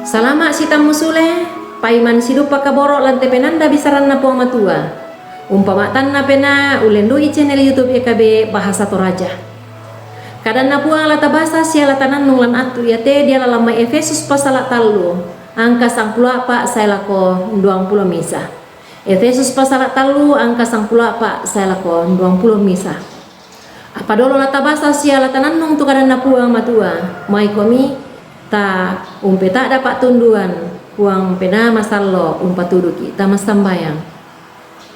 Salama sita musule, paiman sidupa kaboro lante penanda bisaran na puang matua. Umpamatan na pena ulendui channel YouTube EKB Bahasa Toraja. Kadan na puang lata bahasa sia latanan nunglan atu yate dia lalama Efesus pasal talu angka 18 saya lako 20 misa. Efesus pasal talu angka 18 saya lako 20 misa. Apa dolo lata bahasa sia latanan nung tu kadan na puang matua. Mai komi ta tak dapat tunduan puang pena masallo umpatuduki ta masambayang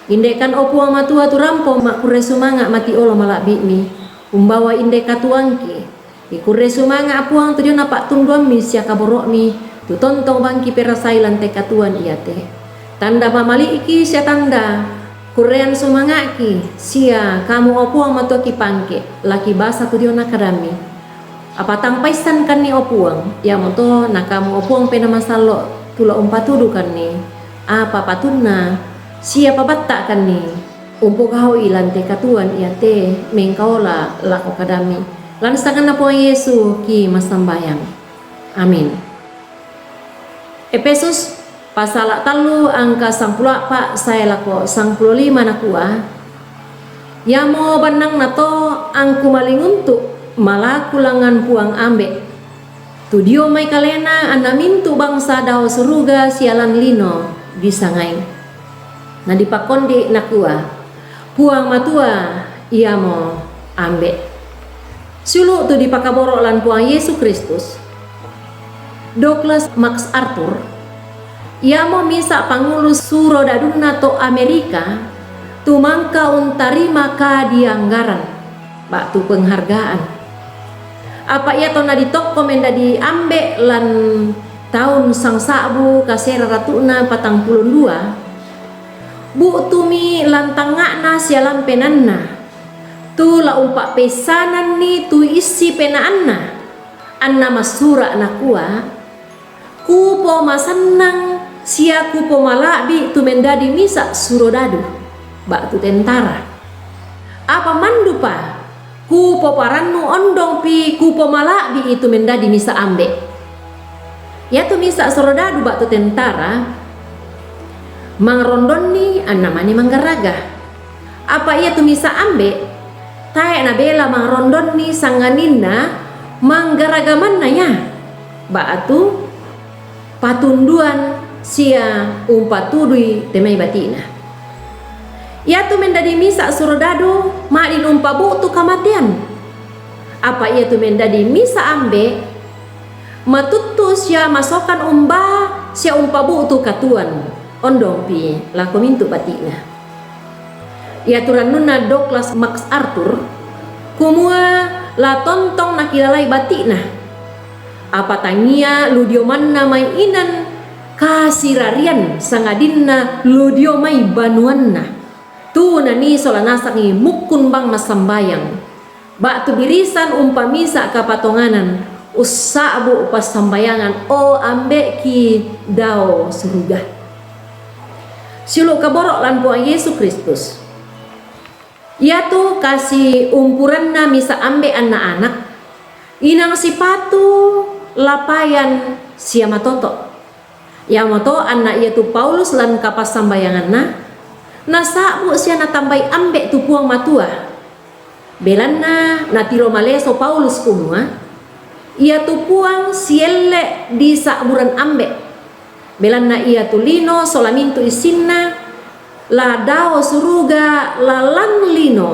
indekan opuang matua tu rampo mak kure sumanga mati olo malak bimi umbawa indeka tuangki ikure sumanga puang tu napak tunduan mi sia kaborok mi tu tontong bangki perasai lantai katuan iate tanda mamali iki sia tanda kurean sumanga ki sia kamu opuang matua ki pangke laki basa tu nakadami apa tangpaisan kan ni opuang ya moto nakamu opuang pena masalo tula umpatudu kan ni apa patunna siapa batta kan ni umpo kau ilante katuan iate mengkaola lako kadami lansangan na puang Yesu ki masambayang amin. Efesus pasal talu angka 18 saya lako 55 nakua yamo banang nato angku maling untuk malakulangan puang ambe tudio mai kalena anda mintu bangsa dao suruga sialan lino disangai na dipakondi nakua puang matua ia mo ambe sulu tu dipakaboro lan puang Yesus Kristus Douglas MacArthur ia mo misa pangulus suro daduna to Amerika tu mangka untarima ka dianggaran bak tu penghargaan apa ia tona di toko menda di ambe lan tahun sang sabu kasera ratuna 42 bu tumi lan tangakna sialam penanna tu la umpak pesanan ni tu isi penaanna anna masura nakua kupo masanang sia kupo malabi tu menda di misa surodadu bak tu tentara apa mandupa kupo parannu ondong pi kupo malak di itu mendadi misa ambe ya tu misa sorodadu bak tu tentara mangrondon ni annamani manggaraga apa ia tu misa ambe tae na bela mangrondon ni sanganina manggaraga manna ya bak tu patunduan sia umpatudui temai batina ia tu mendadi misa surodadu mak dinumpa tu kematian apa ia tu mendadi misa ambe matutu sia masokan umba sia umpa tu katuan ondong pi lako mintu batina ia turanuna Douglas MacArthur kumua la tontong nakilalai batina apa tangia ludio manna mai inan kasirarian sangadinna ludio mai banuanna tu nani solanasangi mukun bang masambayang bak tu birisan umpamisa kapatonganan usabu pas sambayangan o ambe ki dao suruga silu kaborok lan puang Yesus Kristus ia tu kasih umpuran na misa ambe anak-anak inang sipatu lapayan siama toto yang moto anak ia tu Paulus lan kapas sambayangan na sabu sia na tambay ambe tu puang matua belanna na tiro maleso Paulus kumua ia tu puang sielle di saburan ambe belanna ia tu lino solamintu isinna la dao suruga lalang lino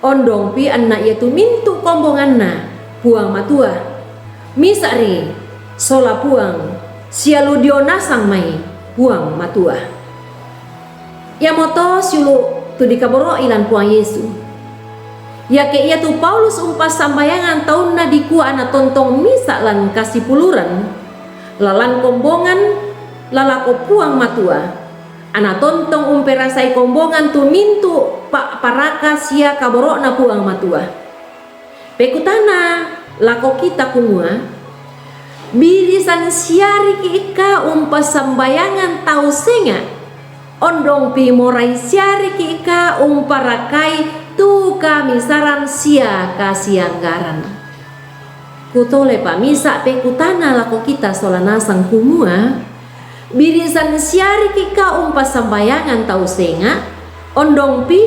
ondong pi anna ia tu mintu kombonganna puang matua misari sola puang sia ludio nasang mai puang matua ya moto siulu tu dikaboro ilan puang Yesu ya ke ia tu Paulus umpas sambayangan tahun na diku ana tontong misa lan kasih puluran lalan kombongan lalako puang matua ana tontong umperasai kombongan tu mintu pak paraka sia kaboro na puang matua pekutana lako kita kumua birisan siari ki ika umpas sambayangan tau senga ondong pi morai siari ki ika umparakai tu kami saran sia kasianggaran Kutole pamisa pe kutana lako kita solanasang kumua, birisan siari kika umpas sambayangan tau senga, ondong pi,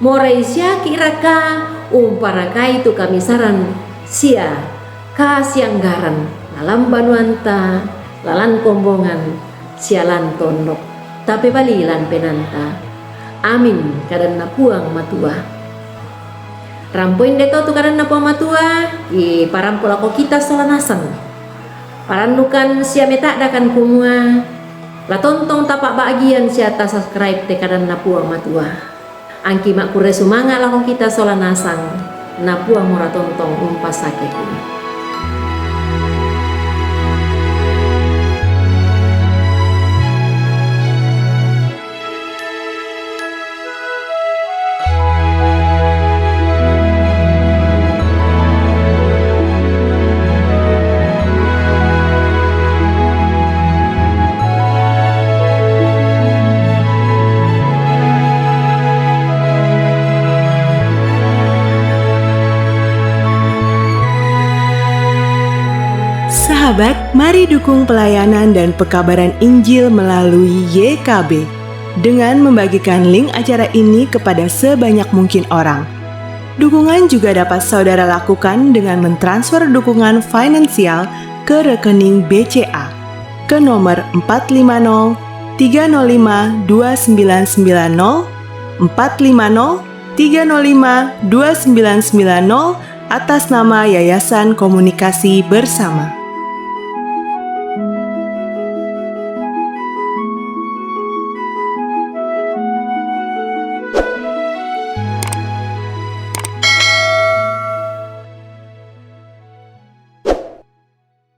morai sia kiraka umparaka itu kamisaran sia kasianggaran lalam banuanta lalan kombongan sialan tondok tapi balilan penanta amin kadan puang matua rampoin deto tu kadan puang matua i parampo lako kita solanasang parandukan sia metadakan kumua la tontong tapak bagian sia ta subscribe te kadan puang matua angki mak kure sumanga lako kita solanasang napuang mora tontong umpas sakeku. Sahabat, mari dukung pelayanan dan pekabaran Injil melalui YKB dengan membagikan link acara ini kepada sebanyak mungkin orang. Dukungan juga dapat saudara lakukan dengan mentransfer dukungan finansial ke rekening BCA ke nomor 450 305 2990 450 305 2990 atas nama Yayasan Komunikasi Bersama.